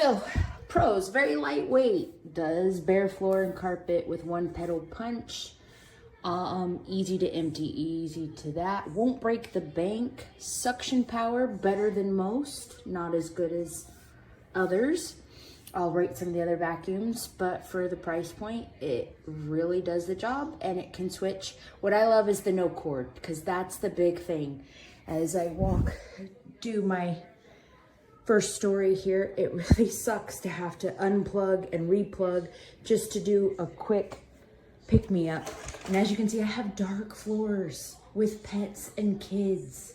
So, pros, very lightweight, does bare floor and carpet with one pedal punch. Easy to empty, easy to that. Won't break the bank. Suction power, better than most, not as good as others. I'll rate some of the other vacuums, but for the price point, it really does the job, and it can switch. What I love is the no cord, because that's the big thing. As I do my first story here, it really sucks to have to unplug and replug just to do a quick pick-me-up. And as you can see, I have dark floors with pets and kids.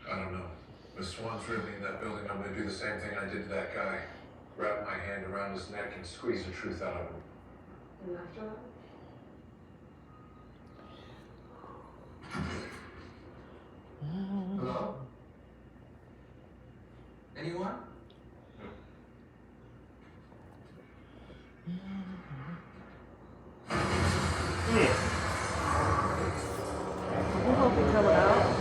I don't know. If Swan's really in that building, I'm gonna do the same thing I did to that guy. Wrap my hand around his neck and squeeze the truth out of him. And after that? Hello? Anyone? We'll hope you come out.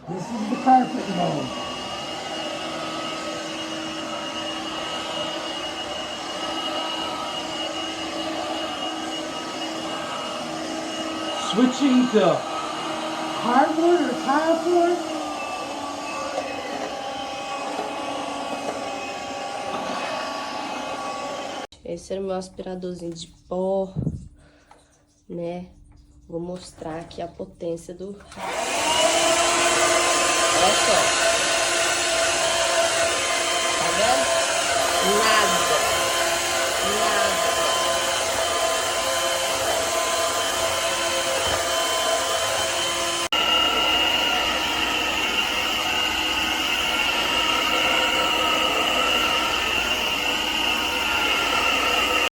This is the carpet mode. Switching to hardwood or tile floor. Esse era o meu aspiradorzinho de pó, né? Vou mostrar aqui a potência do... Olha só. Tá vendo? Nada.